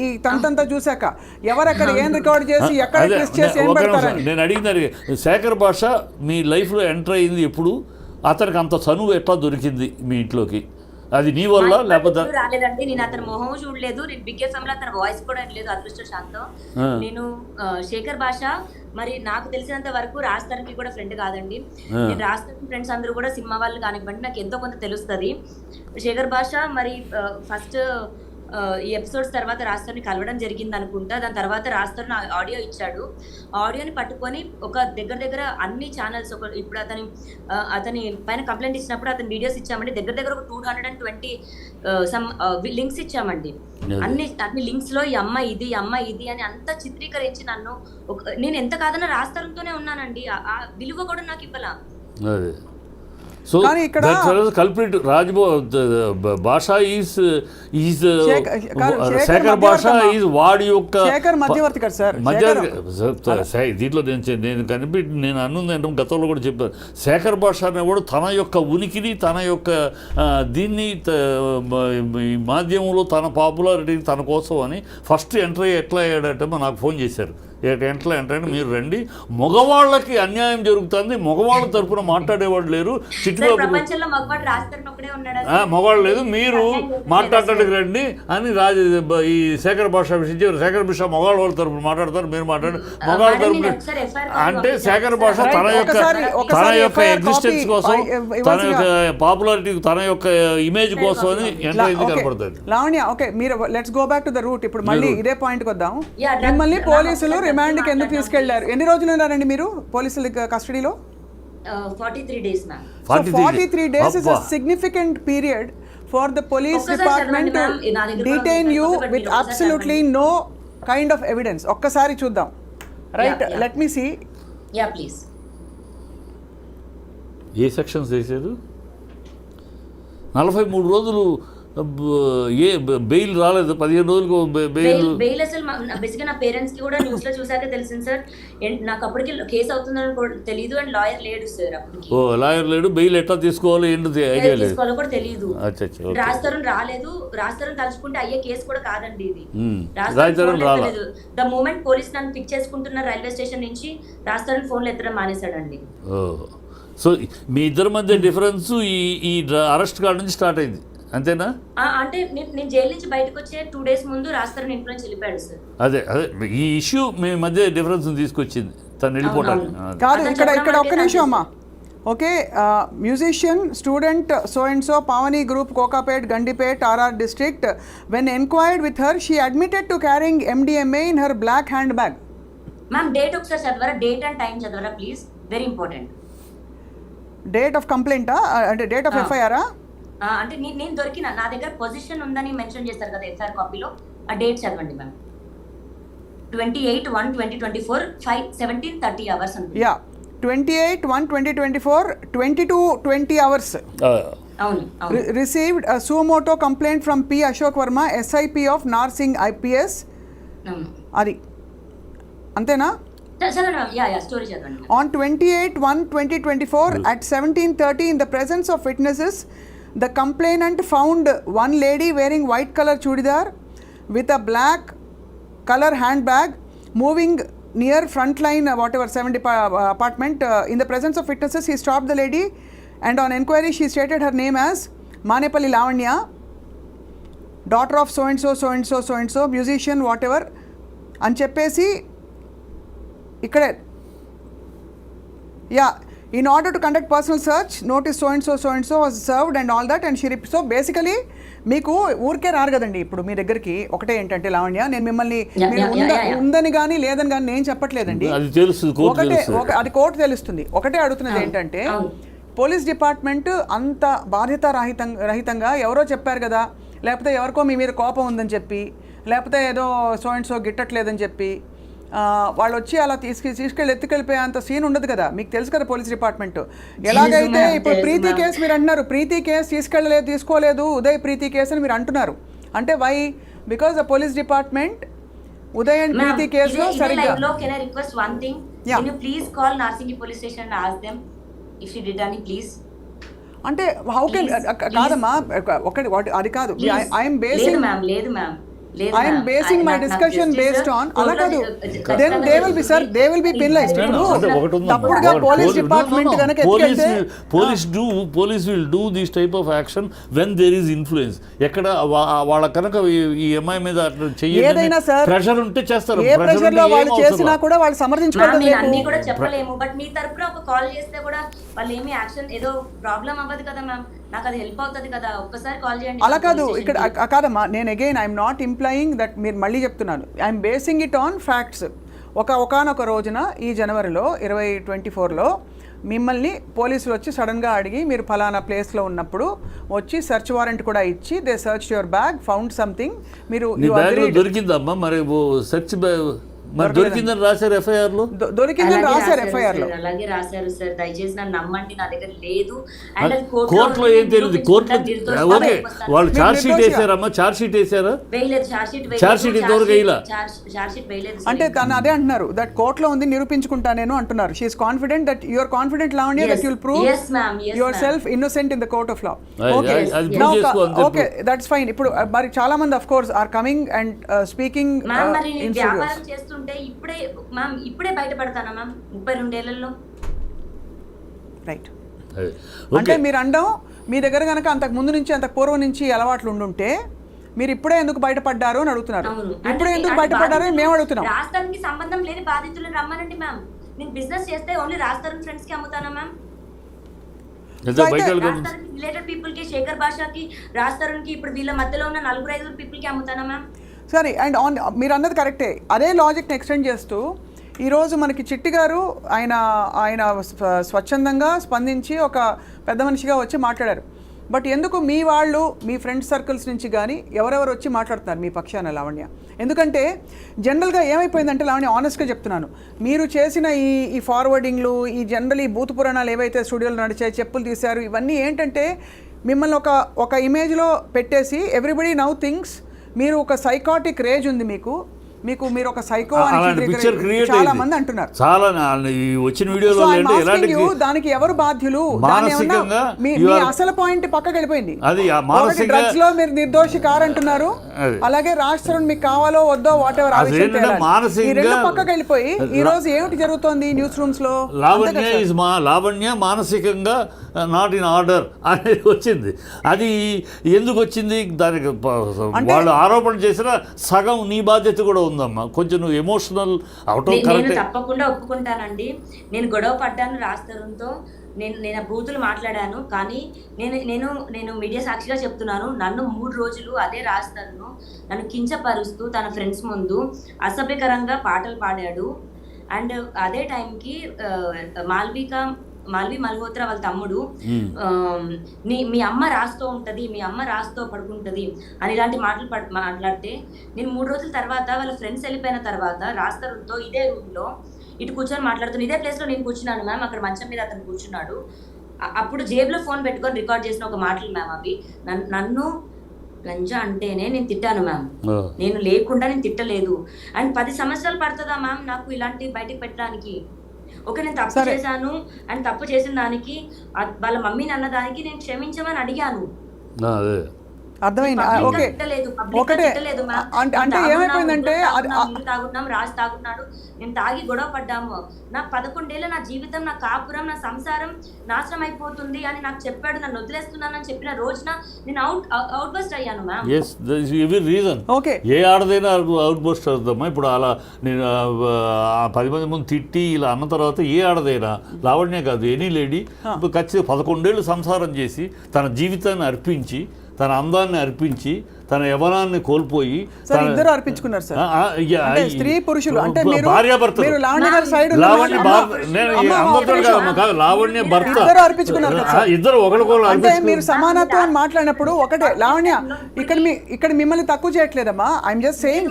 ఈ తంతంతా చూశాక ఎవరు అక్కడ ఏం రికార్డ్ చేసి ఎక్కడ ట్విస్ట్ చేసి ఏం పెడతారని. నేను అడిగినారు శేఖర్ భాష మీ లైఫ్లో ఎంటర్ అయింది ఎప్పుడు, అతనికి అంత చనువు ఎట్లా దొరికింది మీ ఇంట్లోకి, అది నీ వల్ల లేకపోతే? రాలేదండి, నేను అతని మొహం చూడలేదు, నేను బిగ్ ఎఫ్ఎం లో అతని వాయిస్ కూడా లేదు అదృష్టశాంతం. నేను శేఖర్ భాష మరి నాకు తెలిసినంత వరకు రాజధానికి కూడా ఫ్రెండ్ కాదండి. నేను రాజధాని ఫ్రెండ్స్ అందరూ కూడా సినిమా వాళ్ళు కానివ్వండి నాకు ఎంతో కొంత తెలుస్తుంది. శేఖర్ భాష మరి ఫస్ట్ ఈ ఎపిసోడ్స్ తర్వాత రాజధాని కలవడం జరిగింది అనుకుంటా. దాని తర్వాత రాజధాని ఆడియో ఇచ్చాడు. ఆడియోని పట్టుకొని ఒక దగ్గర అన్ని ఛానల్స్ ఇప్పుడు అతని పైన కంప్లైంట్ ఇచ్చినప్పుడు అతని వీడియోస్ ఇచ్చామండి. దగ్గర ఒక 220 సమ్ లింక్స్ ఇచ్చామండి. అన్ని లింక్స్ లో ఈ అమ్మాయి ఇది అని అంతా చిత్రీకరించి నన్ను నేను ఎంత కాదన్నా రాజధానితోనే ఉన్నానండి. ఆ విలువ కూడా నాకు ఇవ్వాల. So culprit Bhasha is Shekhar Bhasha is వాడి యొక్క మధ్యవర్తి కదా సార్. దీంట్లో నేను అన్నుందంటే గతంలో కూడా చెప్పాను. శేఖర్ భాష అనేవాడు తన యొక్క ఉనికిని తన యొక్క దీన్ని మాధ్యమంలో తన పాపులారిటీ తన కోసం అని ఫస్ట్ ఎంట్రీ ఎట్లా అయ్యాడంటే నాకు ఫోన్ చేశారు. ఎట్లా అంటే మీరు రండి, మగవాళ్ళకి అన్యాయం జరుగుతుంది, మగవాళ్ళ తరఫున మాట్లాడేవాళ్ళు లేరు, మగవాళ్ళు లేదు, మీరు మాట్లాడటానికి రండి అని ఈ శేఖర్ భాష విషయం శేఖర్ భాష మగవాళ్ళ తరఫున మాట్లాడతారు, మీరు మాట్లాడారు మగవాళ్ళ తరఫున అంటే శేఖర్ భాష తన యొక్క ఎగ్జిస్టెన్స్ కోసం, తన యొక్క పాపులారిటీ, తన యొక్క ఇమేజ్ కోసం అని ఎంట్రీ కనపడుతుంది. లావణ్య, ఓకే, మీరు let's go back to the route. ఇప్పుడు మళ్ళీ ఇదే పాయింట్కి వద్దాం. మిమ్మల్ని పోలీసులు రిమాండ్కి ఎందుకు తీసుకెళ్లారు? ఎన్ని రోజులు ఉన్నారండి మీరు పోలీసుల కస్టడీలో? 43 days, ma'am. So 43 days is a significant period for the police department to detain you with absolutely no kind of evidence. ఒక్కసారి చూద్దాం. Right, let me see. Yeah, please. A sections చేశారు? 43 రోజులు బెయిల్ రాలేదు, 15 రోజులకు బెయిల్. అసలు బేసిక్గా నా parents కి కూడా న్యూస్ లో చూసాక తెలిసింది సార్. నాకు అప్పటికి కేసు అవుతుందని కూడా తెలియదు, అండ్ లాయర్ లేడు సార్ అప్పటికి. లాయర్ లేడు, బెయిల్ ఎట్లా తీసుకోవాలి ఏంటి ఐడియా లేదు, తీసుకోవాలో కూడా తెలియదు. రాజతరుణ్ రాలేదు, రాజతరుణ్ తలుచుకుంటే అయ్యే కేసు కూడా కాదండి ఇది. రాజతరుణ్ రాలేదు. ద మూమెంట్ పోలీస్ నన్ను పిక్ చేసుకుంటున్న రైల్వే స్టేషన్ నుంచి రాజతరుణ్ ఫోన్లు ఎత్తడం మానేశాడండి. సో మీ ఇద్దరి మధ్య డిఫరెన్స్ ఈ అరెస్ట్ కార్డు నుంచి స్టార్ట్ అయింది అంతేనా? అంటే నేను జైలు నుంచి బయటకు వచ్చే 2 days ముందు రాజతరుణ్ ఇంట్లో నుంచి వెళ్ళిపోయాడు సార్. అదే ఈ ఇష్యూ మీ మధ్య డిఫరెన్స్ తీసుకొచ్చింది తను వెళ్ళిపోవడానికి కాదు. ఇక్కడ ఒక్క నిమిషం అమ్మా. Okay, musician student so and so Pavani group Kokapet Gandipet RR district. When enquired with her, she admitted to carrying MDMA in her black handbag. Ma'am date ఒకసారి చదవరా, డేట్ అండ్ టైం చదవరా please, very important. Date of complaint అంటే date of FIR? అంటే నేను దొరికిన నా దగ్గర position ఉందని మెన్షన్ చేస్తారు కదా FIR కాపీలో, ఆ డేట్ చదవండి మ్యామ్. 28/1/2024 5:17:30 hours అనుకుంటా. Yeah, 28/1/2024 22:20 hours. అవును. Received a suo motu complaint from P. Ashok Verma, SIP of Narsingh IPS. అది అంతేనా? స్టోరీ చదవండి. On 28/1/2024 at 17:30 in the presence of witnesses, the complainant found one lady wearing white color chudidar with a black color handbag moving near frontline 70 apartment. In the presence of witnesses, he stopped the lady and on enquiry she stated her name as Manepalli Lavanya, daughter of so and so, musician whatever అని చెప్పేసి ఇక్కడే in order to conduct personal search, notice so and so was served and all that, and she so basically మీకు ఊరికే రారు కదండి ఇప్పుడు మీ దగ్గరికి. ఒకటే ఏంటంటే లావణ్య, నేను మిమ్మల్ని ఉందని కానీ లేదని కానీ నేను చెప్పట్లేదండి, ఒకటే అది కోర్టు తెలుస్తుంది. ఒకటే అడుగుతున్నది ఏంటంటే, పోలీస్ డిపార్ట్మెంట్ అంత బాధ్యత రహితంగా ఎవరో చెప్పారు కదా, లేకపోతే ఎవరికో మీ మీద కోపం ఉందని చెప్పి, లేకపోతే ఏదో సో అండ్ సో గిట్టట్లేదని చెప్పి వాళ్ళు వచ్చి అలా తీసుకెళ్ళి ఎత్తుకెళ్ళిపోయే అంత సీన్ ఉండదు కదా. మీకు తెలుసు కదా పోలీస్ డిపార్ట్మెంట్ ఎలాగైతే. ఇప్పుడు ప్రీతి కేసు మీరు అంటున్నారు, ప్రీతి కేసు తీసుకోలేదు ఉదయ్ ప్రీతి కేసు అని మీరు అంటున్నారు. అంటే why? Because the police department Uday and Preethi కేసులో సరిగ్గా. Can I request one thing? Can you please call Narsinghi police station and ask them if she did any, please? అంటే హౌ కెన్ కాదమ్మా, ఒకటి అది కాదు. ఐఎమ్ బేసింగ్ లేదు మ్యామ్ లేదు I am ma'am. basing my నాకు discussion justice based on అలా కాదు. ఖచ్చితంగా Then they will be, sir, they will be penalized. Please. ఇప్పుడు అంటే ఒకటి ఉందమ్మా. తప్పుడుగా పోలీస్ డిపార్ట్మెంట్ కనుక ఎత్తుకెళ్తే police will do this type of action when there is influence. ఎక్కడ వాళ్ళ కనుక ఈ అమ్మాయి మీద ఏదైనా సార్ ప్రెషర్ ఉంటే చేస్తారు. ఏ ప్రెషర్ లో వాళ్ళు చేసినా కూడా వాళ్ళు మ్యామ్, సమర్థించుకోవడం నేను అన్ని లేదు. కూడా చెప్పలేము, బట్ మీ తరపున ఒక కాల్ చేస్తే కూడా వాళ్ళు ఏమి యాక్షన్ ఏదో ప్రాబ్లం అవ్వదు కదా మ్యామ్, నాకు అది హెల్ప్ అవుతుంది కదా, ఒక్కసారి కాల్ చేయండి. అలా కాదు, ఇక్కడ కాదమ్మా, నేను again I'm not employing that, మీరు మళ్ళీ చెప్తున్నాను, I'm basing it on facts. ఒకానొక రోజున ఈ జనవరిలో 2024లో మిమ్మల్ని పోలీసులు వచ్చి సడన్గా అడిగి మీరు ఫలానా ప్లేస్లో ఉన్నప్పుడు వచ్చి సెర్చ్ వారెంట్ కూడా ఇచ్చి they search your bag, found something, మీరు దొరికిందమ్మా. మరి సెర్చ్ మరి దొరికిందని రాశారు ఎఫ్ఐఆర్ లో. దొరికిందని రాశారు ఎఫ్ఐఆర్ లో. అలాగే రాశారు సార్, దయచేసి నన్ను నమ్మండి, నా దగ్గర లేదు. అండ్ అది కోర్టులో ఏం తెలియదు. కోర్టులో ఓకే, వాళ్ళు ఛార్జ్ షీట్ వేసారమ్మా, ఛార్జ్ షీట్ వేసారా? వేయలేదు, ఛార్జ్ షీట్ ఇంతవరకు వేయలా. ఛార్జ్ షీట్ వేయలేదు. అంటే తను అదే అంటున్నారు, దట్ కోర్టులో ఉంది నిరూపించుకుంటా నేను అంటున్నారు. She's confident that you are confident Lavanya that you will prove yourself innocent in the court of law. Okay, that's fine. ఇప్పుడు మరి చాలా మంది of course are coming and speaking in వ్యాపారం చేస్తుంటే ఇప్పుడే బయటపడతానా మ్యామ్ 32 ఏళ్లలో? రైట్. అంటే మీరు అండం మీ దగ్గర కనుక అంతకు ముందు నుంచి అంతకు పూర్వం నుంచి అలవాట్లు ఉండుంటే మీరు ఇప్పుడే ఎందుకు బయటపడ్డారు అని అడుగుతున్నారు. ఇప్పుడే ఎందుకు బయటపడ్డారు అని మేము అడుగుతున్నాం. రాజధానికి సంబంధం లేని బాధితులను రమ్మనండి మ్యామ్. నేను బిజినెస్ చేస్తే ఓన్లీ రాజధాని ఫ్రెండ్స్ కి అమ్ముతానా మ్యామ్? రిలేటెడ్ పీపుల్ కి, శేఖర్ భాషకి, రాజధాని కి, ఇప్పుడు వీళ్ళ మధ్యలో ఉన్న 4-5 పీపుల్ కి అమ్ముతానా మ్యామ్? సరే, అండ్ ఆన్ మీరు అన్నది కరెక్టే. అదే లాజిక్ని ఎక్స్టెండ్ చేస్తూ ఈరోజు మనకి చిట్టి గారు ఆయన స్వచ్ఛందంగా స్పందించి ఒక పెద్ద మనిషిగా వచ్చి మాట్లాడారు. బట్ ఎందుకు మీ వాళ్ళు, మీ ఫ్రెండ్ సర్కిల్స్ నుంచి కానీ ఎవరెవరు వచ్చి మాట్లాడుతున్నారు మీ పక్షాన లావణ్య? ఎందుకంటే జనరల్గా ఏమైపోయిందంటే లావణ్య, ఆనెస్ట్గా చెప్తున్నాను, మీరు చేసిన ఈ ఫార్వర్డింగ్లు, ఈ జనరల్ ఈ భూత పురాణాలు ఏవైతే స్టూడియోలో నడిచాయి, చెప్పులు తీశారు, ఇవన్నీ ఏంటంటే మిమ్మల్ని ఒక ఇమేజ్లో పెట్టేసి ఎవ్రీబడి నౌ థింగ్స్ మీరు ఒక సైకాటిక్ రేజ్ ఉంది మీరు ఒక సైకో అని చాలా మంది అంటున్నారు. చాలా వచ్చిన వీడియోలో దానికి ఎవరు బాధ్యులు? మీ అసలు పాయింట్ పక్కకి వెళ్ళిపోయింది. అది డ్రగ్స్ లో మీరు నిర్దోషి కారంటున్నారు, అలాగే రాష్ట్రం మీకు కావాలో వద్దో వాట్ ఎవర్ పక్కకి వెళ్ళిపోయి ఈ రోజు ఏమిటి జరుగుతోంది న్యూస్ రూమ్స్ లో? లావణ్య మానసికంగా నాట్ ఇన్ ఆర్డర్ అనేది వచ్చింది. అది ఎందుకు వచ్చింది? దానికి వాళ్ళు ఆరోపణ చేసిన సగం నీ బాధ్యత కూడా ఉందమ్మా. కొంచెం నువ్వు ఎమోషనల్ నేను తప్పకుండా ఒప్పుకుంటానండి. నేను గొడవ పడ్డాను రాజధానితో, నేను బూతులు మాట్లాడాను. కానీ నేను మీడియా సాక్షిగా చెప్తున్నాను, నన్ను 3 రోజులు అదే రాజధానిలో నన్ను కించపరుస్తూ తన ఫ్రెండ్స్ ముందు అసభ్యకరంగా పాటలు పాడాడు. అండ్ అదే టైంకి మాల్వి మల్హోత్రా వాళ్ళ తమ్ముడు మీ అమ్మ రాస్తూ ఉంటది, మీ అమ్మ రాస్తూ పడుకుంటది అని ఇలాంటి మాటలు మాట్లాడితే, నేను 3 రోజుల తర్వాత వాళ్ళ ఫ్రెండ్స్ వెళ్ళిపోయిన తర్వాత రాస్తారుతో ఇదే రూమ్ లో ఇటు కూర్చొని మాట్లాడుతున్నాను. ఇదే ప్లేస్ లో నేను కూర్చున్నాను మ్యామ్, అక్కడ మంచం మీద అతను కూర్చున్నాడు. అప్పుడు జేబులో ఫోన్ పెట్టుకొని రికార్డ్ చేసిన ఒక మాటలు మ్యామ్ అవి. నన్ను లంజా అంటేనే నేను తిట్టాను మ్యామ్, నేను లేకుండా నేను తిట్టలేదు. అండ్ 10 సంవత్సరాలు పడుతుందా మ్యామ్ నాకు ఇలాంటి బయటకు పెట్టడానికి? ఓకే, నేను తప్పు చేశాను అండ్ తప్పు చేసిన దానికి వాళ్ళ మమ్మీని అన్న దానికి నేను క్షమించమని అడిగాను. అర్థమైంది. ఓకే, ఒకటే అంటే ఏమైపోయిందంటే తాగుతున్నాం, రాజు తాగుతున్నాడు, నేను తాగి గొడవ పడ్డాము, నా 11 ఏళ్ళ నా జీవితం, నా కాపురం, నా సంసారం నాశనం అయిపోతుంది అని నాకు చెప్పాడు. నన్ను వదిలేస్తున్నానని చెప్పిన రోజున నేను అవుట్ బస్ట్ అయ్యాను మ్యామ్. రీజన్ ఓకే, ఏ ఆడదైనా అవుట్ బస్ట్ అవుతామా? ఇప్పుడు అలా నేను 10 మంది ముందు తిట్టి ఇలా అన్న తర్వాత ఏ ఆడదైనా, లావణ్య కాదు ఎనీ లేడీ, ఖచ్చితంగా 11 ఏళ్ళు సంసారం చేసి తన జీవితాన్ని అర్పించి, తన అందాన్ని అర్పించి, తన యవనాన్ని కోల్పోయి, ఇద్దరు అర్పించుకున్నారు సార్, స్త్రీ పురుషులు. అంటే భార్యాభర్త, లావణ్య భర్త ఇద్దరు ఒకరికొకరు. అంటే మీరు సమానత్వం మాట్లాడినప్పుడు ఒకటే లావణ్య, ఇక్కడ మిమ్మల్ని తక్కువ చేయట్లేదమ్మా. ఐఎమ్ జస్ట్ సేయింగ్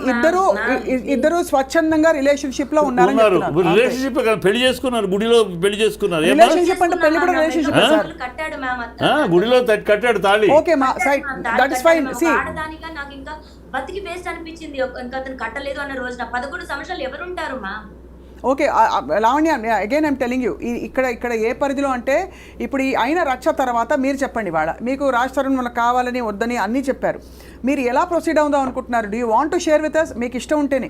ఇద్దరు స్వచ్ఛందంగా రిలేషన్షిప్ లో ఉన్నారు. రిలేషన్షిప్ పెళ్లి చేసుకున్నారు, గుడిలో పెళ్లి చేసుకున్నారు. రిలేషన్షిప్ అంటే పెళ్లి కూడా రిలేషన్షిప్, గుడిలో కట్టాడు తాళి. ఓకే మా side, that is fine. See నాకు ఇంకా బతికి వేస్ట్ అనిపించింది. ఇంకా అతను కట్టలేదు అన్న రోజున 11 సంవత్సరాలు ఎవరుంటారు మా? Okay Lavanya again I'm telling you ఇక్కడ ఏ పరిధిలో అంటే ఇప్పుడు ఈ అయిన రచ్చ తర్వాత మీరు చెప్పండి వాళ్ళ మీకు రాజ్ తరుణ్ మనకు కావాలని వద్దని అన్నీ చెప్పారు, మీరు ఎలా ప్రొసీడ్ అవుదాం అనుకుంటున్నారు? Do you want to share with us? మీకు ఇష్టం ఉంటేనే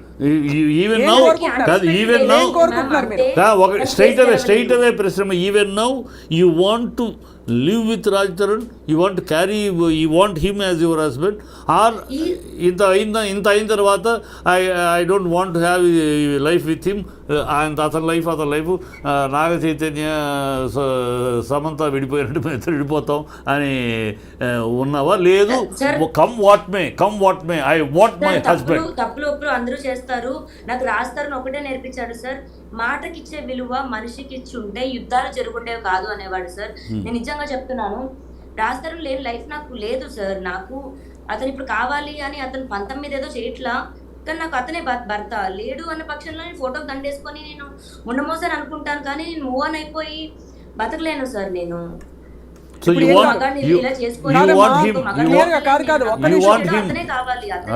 ఈవెన్ ఏం నౌ కోరుకుంటున్నారు? కాదు, ఈవెన్ నౌ ఏం కోరుకుంటున్నారు మీరు? ఒక స్ట్రైట్ అవే ప్రశ్న, even now you want to live with Raj Taran, you want to carry, you want him as your husband, or ఇంత అయిన తర్వాత I don't want to have a life with him, and అతని life Naga Chaitanya Samantha విడిపోయినట్టు మేము ఇద్దరు విడిపోతాం అని ఉన్నావా? లేదు, come what may I want my husband. తప్పులు ఒప్పులు అందరూ చేస్తారు. నాకు రాజ్ ఒకటే నేర్పించాడు సార్, మాటకిచ్చే విలువ మనిషికి ఇచ్చి ఉంటే యుద్ధాలు జరుగుండేవి కాదు అనేవాడు సార్. నేను నిజంగా చెప్తున్నాను, రాజ్ తరుణ్ లేని లైఫ్ నాకు లేదు సార్. నాకు అతను ఇప్పుడు కావాలి అని అతను 19 ఏదో చేయట్లా, కానీ నాకు అతనే భర్త. లేడు అన్న పక్షంలో నేను ఫోటోకి దండేసుకొని నేను ఉండమోసారి అనుకుంటాను, కానీ నేను మూవ్ ఆన్ అయిపోయి బతకలేను సార్ నేను. So you want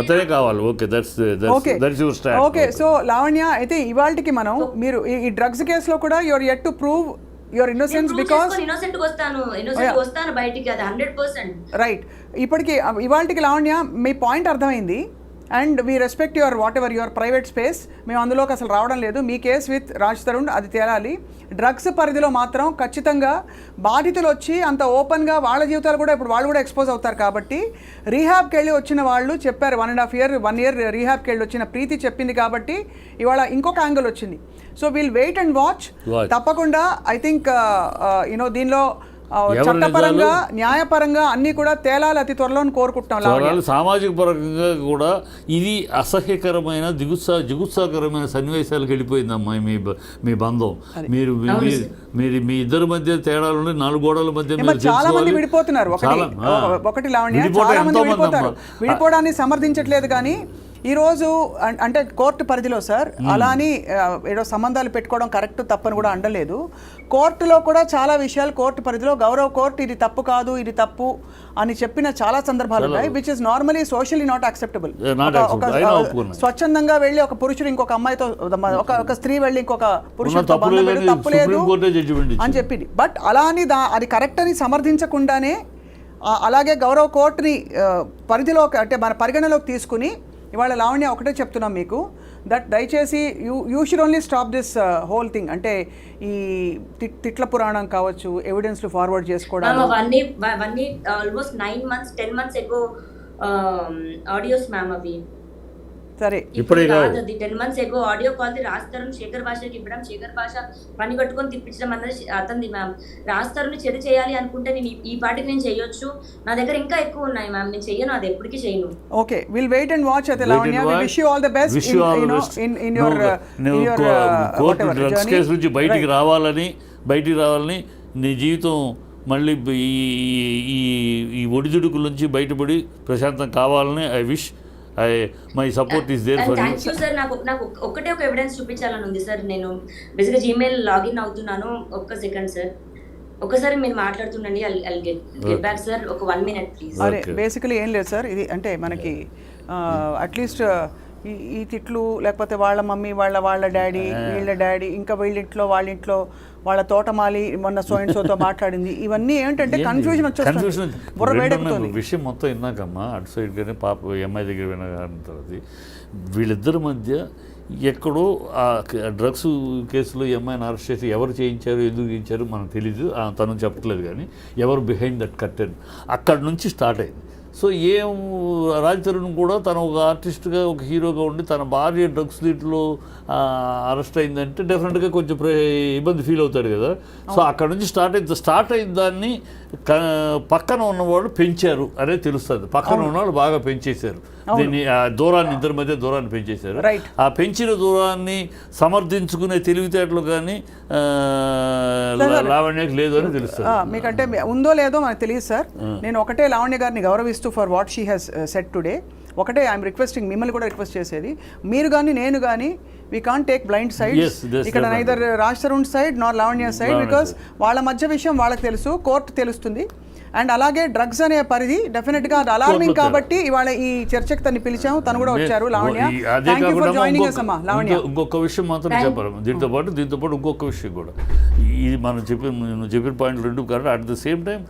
అతనే కావాలి. Okay, that's your stand. Okay, so Lavanya అయితే ఇవాల్టికి మనం మీరు ఈ డ్రగ్స్ కేసులో కూడా your yet to prove your innocence because innocent వస్తాను బయటికి, అది 100%. రైట్. ఇప్పటికి ఇవాల్టికి లావణ్య మీ పాయింట్ అర్థమైంది, and we respect your what ever your private space. మేము అందులోకి అసలు రావడం లేదు. మీ కేసు విత్ రాజ్ తరుణ్ అది తేలాలి. డ్రగ్స్ పరిధిలో మాత్రం ఖచ్చితంగా బాధితులు వచ్చి అంత ఓపెన్గా వాళ్ళ జీవితాలు కూడా ఇప్పుడు వాళ్ళు కూడా ఎక్స్పోజ్ అవుతారు. కాబట్టి రీహాబ్కి వెళ్ళి వచ్చిన వాళ్ళు చెప్పారు, 1.5 year రీహాబ్కి వెళ్ళి వచ్చిన ప్రీతి చెప్పింది కాబట్టి ఇవాళ ఇంకొక యాంగిల్ వచ్చింది. So will wait and watch. తప్పకుండా ఐ థింక్ యూనో దీనిలో చట్టపరంగా న్యాయపరంగా అన్ని కూడా తేలాలి అతి త్వరలో కోరుకుంటున్నాం. సామాజిక పరంగా కూడా ఇది అసహ్యకరమైన జిగుత్సాకరమైన సన్నివేశాలకు వెళ్ళిపోయిందమ్మా మీ బంధం. మీరు మీ ఇద్దరి మధ్య తేడాలు 4 గోడల మధ్య చాలా మంది విడిపోతున్నారు. ఒకటి లావణ్య, చాలా మంది విడిపోతారు. విడిపోవడాన్ని సమర్థించట్లేదు, కానీ ఈరోజు అంటే కోర్టు పరిధిలో సార్ అలా అని ఏదో సంబంధాలు పెట్టుకోవడం కరెక్ట్ తప్పని కూడా అండలేదు. కోర్టులో కూడా చాలా విషయాలు కోర్టు పరిధిలో గౌరవ కోర్టు ఇది తప్పు కాదు, ఇది తప్పు అని చెప్పిన చాలా సందర్భాలు ఉన్నాయి, which is normally socially not acceptable. స్వచ్ఛందంగా వెళ్ళి ఒక పురుషుడు ఇంకొక అమ్మాయితో, ఒక స్త్రీ వెళ్ళి ఇంకొక పురుషుడితో బంధం పెట్టి తప్పులేదు అని చెప్పింది. బట్ అలా అని అది కరెక్ట్ అని సమర్థించకుండానే అలాగే గౌరవ కోర్టుని పరిధిలోకి అంటే మన పరిగణలోకి తీసుకుని ఇవాళ లావణ్య ఒకటే చెప్తున్నాం మీకు, దట్ దయచేసి you should only stop this whole thing. అంటే ఈ తిట్ల పురాణం కావచ్చు, ఎవిడెన్స్లు ఫార్వర్డ్ చేసుకోవడం, అవన్నీ ఆల్మోస్ట్ 9 months 10 months ఎగో ఆడియోస్ మ్యామ్. అవి సరే ఇప్పుడే కాదు, 10 months ఎగో ఆడియో కాల్ రాజ్ తరుణ్ శేఖర్ భాషకి ఇవ్వడం, శేఖర్ భాష పని కట్టుకొని తిప్పించడం అన్నది అతనిది మ్యామ్. రాజ్ తరుణ్ చెడు చేయాలి అనుకుంటే నేను ఈ పాటికి నేను చేయొచ్చు, నా దగ్గర ఇంకా ఎక్కువ ఉన్నాయి మ్యామ్, నేను చెయ్యను, అది ఎప్పటికీ చేయను. Okay, will wait and watch. అయితే Lavanya, we wish you all the best in your court drugs case నుంచి బయటికి రావాలని నీ జీవితం మళ్ళీ ఈ ఒడిదుడుకుల నుంచి బయటపడి ప్రశాంతం కావాలని I wish. My support is there for you sir. నాకు ఒక్కటే ఒక ఎవిడెన్స్ చూపించాలని ఉంది సార్. నేను బేసిక్గా జీమెయిల్ లాగిన్ అవుతున్నాను. ఒక్క సెకండ్ సార్, ఒకసారి మీరు మాట్లాడుతుండండి. I get back sir. ఒక 1 minute ప్లీజ్. అరే బేసికలీ ఏం లేదు సార్, ఇది అంటే మనకి అట్లీస్ట్ ఈ తిట్లు లేకపోతే వాళ్ళ మమ్మీ వాళ్ళ డాడీ వీళ్ళ డాడీ ఇంకా వీళ్ళింట్లో వాళ్ళింట్లో వాళ్ళ తోటమాలి మొన్న సోతో మాట్లాడింది, ఇవన్నీ ఏంటంటే కన్ఫ్యూజన్ వచ్చేస్తుంది, బుర్ర వేడెక్కుతుంది. విషయం మొత్తం విన్నాకమ్మా అటు సైడ్ కానీ పాప ఎంఐ దగ్గర విన్న తర్వాత వీళ్ళిద్దరి మధ్య ఎక్కడో ఆ డ్రగ్స్ కేసులో ఎంఐని అరెస్ట్ చేసి ఎవరు చేయించారు, ఎందుకు చేయించారు మనకు తెలీదు, తను చెప్పట్లేదు, కానీ ఎవరు బిహైండ్ దట్ కర్టెన్ అక్కడి నుంచి స్టార్ట్ అయింది. సో రాజ్ తరుణ్ కూడా తను ఒక ఆర్టిస్ట్గా ఒక హీరోగా ఉండి తన భార్య డ్రగ్స్ దీంట్లో అరెస్ట్ అయిందంటే డెఫినెట్గా కొంచెం ఇబ్బంది ఫీల్ అవుతాడు కదా. సో అక్కడ నుంచి స్టార్ట్ అయిన దాన్ని పక్కన ఉన్నవాళ్ళు పెంచారు అనేది తెలుస్తుంది. పక్కన ఉన్నవాళ్ళు బాగా పెంచేశారు దీన్ని, దూరాన్ని ఇద్దరి మధ్య దూరాన్ని పెంచేశారు. ఆ పెంచిన దూరాన్ని సమర్థించుకునే తెలివితేటలు కానీ లావణ్యకి లేదు అని తెలుస్తుంది. మీకంటే ఉందో లేదో మనకు తెలియదు సార్. నేను ఒకటే లావణ్య గారిని గౌరవిస్తూ for what she has said today ఒకటే ఐఎమ్ రిక్వెస్టింగ్, మిమ్మల్ని కూడా రిక్వెస్ట్ చేసేది, మీరు కానీ నేను కానీ we can't take blind sides. ఇక్కడ neither Raj Tarun side Nar Lavanya side, because వాళ్ళ మధ్య విషయం వాళ్ళకి తెలుసు, కోర్టు తెలుస్తుంది. అండ్ అలాగే డ్రగ్స్ అనే పరిధి డెఫినెట్గా అది అలార్మింగ్ కాబట్టి ఇవాళ ఈ చర్చకు తను పిలిచాము, తను కూడా వచ్చారు. లావణ్య, అదే థ్యాంక్ యూ ఫర్ కాకుండా జాయినింగ్ us అమ్మా. లావణ్య, ఇంకొక విషయం మాత్రం చెప్పాలి దీంతో పాటు ఇంకొక విషయం కూడా, ఇది మనం నువ్వు చెప్పిన పాయింట్ రెండు కాబట్టి at the same time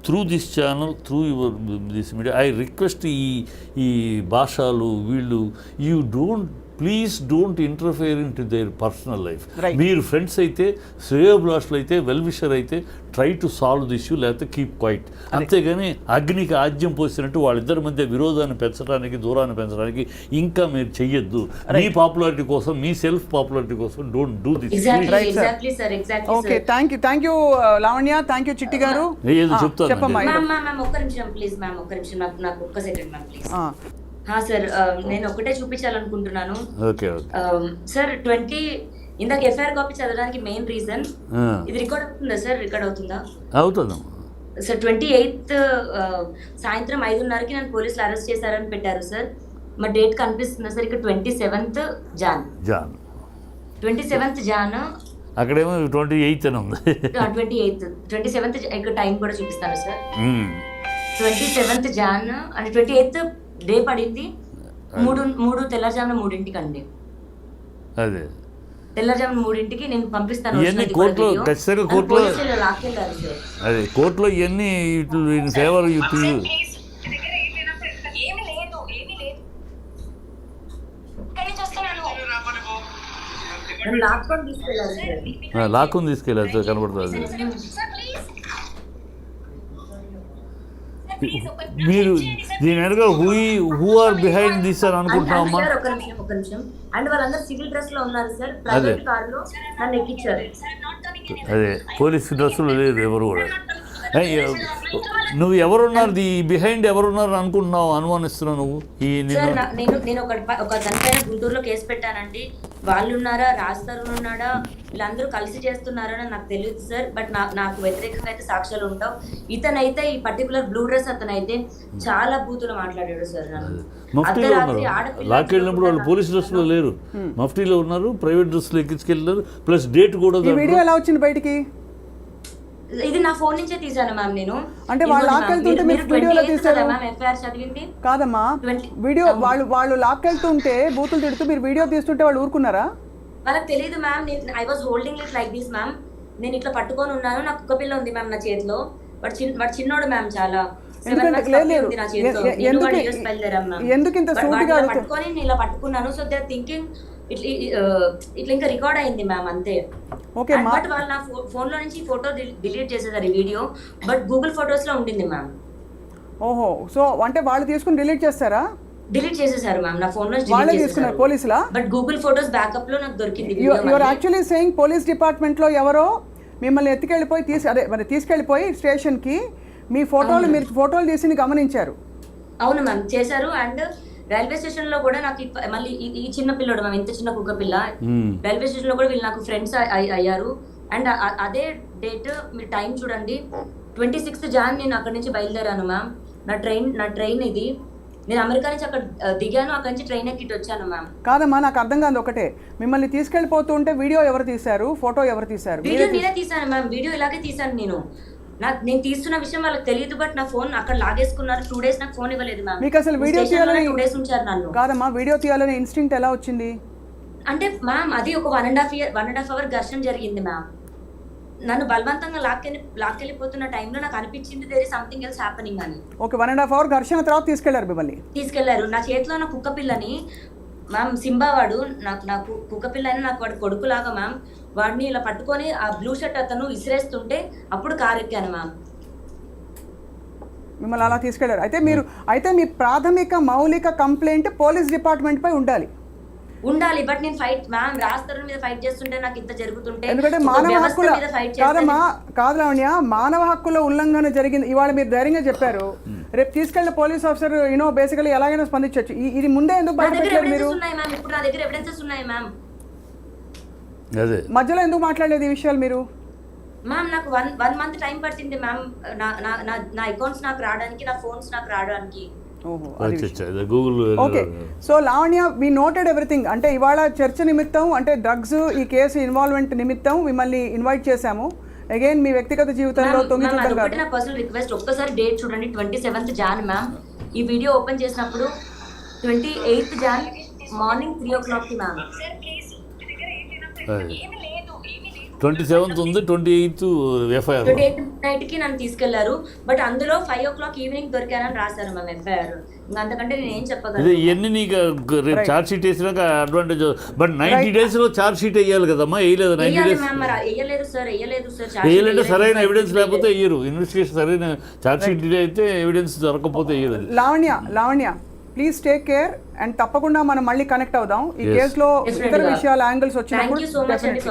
through this channel, through your this media, I request ఈ భాషలు వీళ్ళు please don't interfere in to their personal life. మీరు ఫ్రెండ్స్ అయితే, శ్రేయోభిలాషులు అయితే, వెల్ విషర్ అయితే try to solve the issue, లేకపోతే కీప్ క్వైట్. అంతేగాని అగ్నికి ఆజ్యం పోసినట్టు వాళ్ళిద్దరి మధ్య విరోధాన్ని పెంచడానికి, దూరాన్ని పెంచడానికి ఇంకా మీరు చెయ్యొద్దు. మీ పాపులారిటీ కోసం, మీ సెల్ఫ్ పాపులారిటీ కోసం don't do this. Okay, thank you Lavanya, thank you చిట్టి గారు. ఏదో చెప్తాను చెప్పమ్మా. ఒక్క నిమిషం ప్లీజ్ మ్యామ్, ఒక్క నిమిషం, నాకు ఒక్క సెకండ్ మ్యామ్ ప్లీజ్. సార్ నేను ఒకటే చూపించాలనుకుంటున్నాను సార్. 20 ఇందాక ఎఫ్ఐఆర్ కాపీ చదవడానికి మెయిన్ రీజన్ ఇది రికార్డ్ అవుతుందా సార్? రికార్డ్ అవుతుందా? అవుతుంది సార్. 28th సాయంత్రం 5:30కి నన్ను పోలీసులు అరెస్ట్ చేశారని పెట్టారు సార్. మా డేట్ కనిపిస్తుందా సార్? ఇక్కడ 27th జాన్ 27th జాన్, అక్కడేమో 28 అని ఉంది. 27th ఇక్కడ టైం కూడా చూపిస్తాను సార్. 27th జాన్ అంటే 28th డే పడింది. 3 తెల్లజామున 3ంటికి అండి. అదే తెల్లజామున 3ంటికి నేను పంపిస్తాను. కోర్టులో ఖచ్చితంగా కోర్టులో అదే కోర్టులో ఇవన్నీ ఫేవర్ లాక్కుని తీసుకెళ్ళారు కనబడుతుంది. మీరు దీని వెనుక హూ ఆర్ బిహైండ్ దిస్ అని అనుకుంటున్నామా? ఒక నిమిషం. అండ్ వాళ్ళందరూ సివిల్ డ్రెస్ లో ఉన్నారు సార్. ప్రైవేట్ కార్ లో నన్ను ఎక్కించారు. అదే పోలీస్ డ్రెస్సులు లేదు ఎవరు కూడా. నువ్వు ఎవరున్నారు, ది బిహైండ్ ఎవరున్నారు అనుకుంటున్నావు, అనుమానిస్తున్నావు నువ్వు? నేను ఒక దానిపైన గుంటూరులో కేసు పెట్టానండి. వాళ్ళు ఉన్నారా, రాస్తారు ఉన్నాడా, వీళ్ళందరూ కలిసి చేస్తున్నారా నాకు తెలియదు సార్. బట్ నాకు వ్యతిరేకంగా అయితే సాక్ష్యాలు ఉంటావు. ఇతనైతే ఈ పర్టికులర్ బ్లూ డ్రెస్ అతనైతే చాలా బూతులు మాట్లాడాడు సార్. లాక్కెళ్ళినప్పుడు వాళ్ళు పోలీస్ డ్రెస్ లో లేరు, మఫ్టీలో ఉన్నారు, ప్రైవేట్ డ్రెస్ లో ఎక్కించుకెళ్ళారు. ప్లస్ డేట్ కూడా. వీడియో ఎలా వచ్చింది బయటికి? ఇది నా ఫోన్ నుంచే తీసాను మ్యామ్. నేను అంటే వాళ్ళు లాక్కెళ్తుంటే మీరు వీడియోలో తీసారు ఎఫ్ఐఆర్ చదివింది కాదమ్మా. వీడియో వాళ్ళు లాక్కెళ్తుంటే బూతులు తిడుతూ మీరు వీడియో తీస్తుంటే వాళ్ళు ఊరుకున్నారా? వాళ్ళకి తెలియదు ma'am. I was holding it like this ma'am. నేను ఇట్లా పట్టుకొని ఉన్నాను. నాకు కుక్క పిల్ల ఉంది మ్యామ్ నా చేతిలో. వాడు చిన్నోడు మ్యామ్, చాలా ఎందుకు ఇంత సూటిగా పట్టుకొని నేను ఇలా పట్టుకున్నాను. సో దే ఆర్ థింకింగ్ ఇట్లా ఇంకా రికార్డ్ అయింది మ్యామ్, అంతే. బట్ వాళ్ళు నా ఫోన్ లో నుంచి ఫోటో డిలీట్ చేసేసారు ఈ వీడియో. బట్ గూగుల్ ఫొటోస్ లో ఉండింది మ్యామ్. ఓహో, సో అంటే వాళ్ళు తీసుకుని డిలీట్ చేస్తారా? డిలీట్ చేసేసారు మ్యామ్ నా ఫోన్ లో. వాళ్ళే తీసుకున్నారు పోలీసులా? బట్ గూగుల్ ఫొటోస్ బ్యాకప్ లో నాకు దొరికింది. You are actually saying police department లో ఎవరో మిమ్మల్ని ఎత్తుకెళ్ళిపోయి తీసుకెళ్ళిపోయి స్టేషన్ కి మీ ఫోటోలు, మీరు ఫోటోలు తీసి గమనించారు? అవును మ్యామ్, చేశారు. అండ్ రైల్వే స్టేషన్ లో కూడా నాకు మళ్ళీ ఈ చిన్న పిల్లడు మ్యామ్, ఇంత చిన్న కుక్క పిల్ల, రైల్వే స్టేషన్ లో కూడా వీళ్ళు నాకు ఫ్రెండ్స్ అయ్యారు. అండ్ అదే డేట్ మీరు టైం చూడండి, 26th జాన్ నేను అక్కడి నుంచి బయలుదేరాను మ్యామ్. నా ట్రైన్ ఇది. నేను అమెరికా నుంచి అక్కడ దిగాను, అక్కడి నుంచి ట్రైన్ ఎక్కిట్ వచ్చాను మ్యామ్. కాదమ్మా, నాకు అర్థం కాదు ఒకటే, మిమ్మల్ని తీసుకెళ్ళిపోతూ ఉంటే వీడియో ఎవరు తీశారు, ఫోటో ఎవరు తీశారు? వీడియో నేనే తీసాను మ్యామ్. వీడియో ఇలాగే తీసాను నేను. నేను తీస్తున్న విషయం వాళ్ళకి తెలియదు. బట్ నా ఫోన్ అక్కడ లాగేసుకున్నారు. 2 days నాకు ఫోన్ ఇవ్వలేదు మ్యామ్. మీకు అసలు వీడియో తీయాలని 2 days ఉంచారు నన్ను. కాదమ్మా, వీడియో తీయాలని ఇన్స్టింక్ట్ ఎలా వచ్చింది? అంటే మ్యామ్ అది ఒక 1.5 hour ఘర్షణ జరిగింది మ్యామ్. నన్ను బలవంతంగా లాక్కెళ్ళిపోతున్న టైంలో నాకు అనిపించింది there is something else happening అని. ఓకే, 1.5 hour ఘర్షణ తర్వాత తీసుకెళ్లారు. నా చేతిలో నా కుక్క పిల్లని మ్యామ్, సింబా వాడు నాకు కుక్క పిల్ల అని నాకు వాడు కొడుకులాగా మ్యామ్. వాడిని ఇలా పట్టుకొని ఆ బ్లూ షర్ట్ అతను విసిరేస్తుంటే అప్పుడు కారు ఎక్కాను మ్యామ్. మిమ్మల్ని అలా తీసుకెళ్లారు. అయితే మీ ప్రాథమిక మౌలిక కంప్లైంట్ పోలీస్ డిపార్ట్మెంట్ పై ఉండాలి. బట్ నేను ఫైట్ మ్యామ్, రాస్తారు మీద ఫైట్ చేస్తుంటే నాకు ఇంత జరుగుతుంటే, ఎందుకంటే మానవ హక్కుల కాదు లావణ్య, మానవ హక్కుల ఉల్లంఘన జరిగింది. ఇవాళ మీరు ధైర్యంగా చెప్పారు, రేపు తీసుకెళ్లిన పోలీస్ ఆఫీసర్ బేసికలీ ఎలాగైనా స్పందించవచ్చు. ఇది ముందే ఎందుకు బయటపెట్టారు మీరు? ఇప్పుడు నా దగ్గర ఎవిడెన్సెస్ ఉన్నాయి మ్యామ్. మధ్యలో ఎందుకు మాట్లాడలేదు ఈ విషయాలు మీరు? మ్యామ్ నాకు 1 month టైం పట్టింది మ్యామ్ నా అకౌంట్స్ నాకు రావడానికి, నా ఫోన్స్ నాకు రావడానికి. ఓకే, సో లావణ్య, వి నోటెడ్ ఎవ్రీథింగ్. అంటే ఇవాళ చర్చ నిమిత్తం, అంటే డ్రగ్స్ ఈ కేసు ఇన్వాల్వ్మెంట్ నిమిత్తం మిమ్మల్ని ఇన్వైట్ చేశాము. అగైన్ మీ వ్యక్తిగత జీవితంలో తొంగి చూడడం కాదు. అదొకటి నా పర్సనల్ రిక్వెస్ట్, ఒక్కసారి డేట్ చూడండి 27th Jan మ్యామ్. ఈ వీడియో ఓపెన్ చేసినప్పుడు 28th Jan morning 3 o'clock ma'am. 27th ఉంది, 28th ఎఫ్ఐఆర్. 28th నైట్ కి నన్ను తీసుకెళ్లారు, బట్ అందులో 5 o'clock ఈవినింగ్ దొరికానని రాశారు మ్యామ్ ఎఫ్ఐఆర్. ఇంకా అంతకంటే నేను ఏం చెప్పగలను. ఇవన్నీ నీకు రేపు ఛార్జ్ షీట్ వేసినాక అడ్వాంటేజ్. బట్ 90 days లో ఛార్జ్ షీట్ వేయాలి కదమ్మా, వేయలేదు 90 days. వేయలేదు సార్. వేయాలంటే సరైన ఎవిడెన్స్ లేకపోతే వేయరు. ఇన్వెస్టిగేషన్ సరైన ఛార్జ్ షీట్ డిలే అయితే ఎవిడెన్స్ దొరకకపోతే వేయదు. Lavanya please take care and తప్పకుండా మనం మళ్ళీ కనెక్ట్ అవుదాం. ఈ కేసులో ఇతర విషయాల యాంగిల్స్ వచ్చినప్పుడు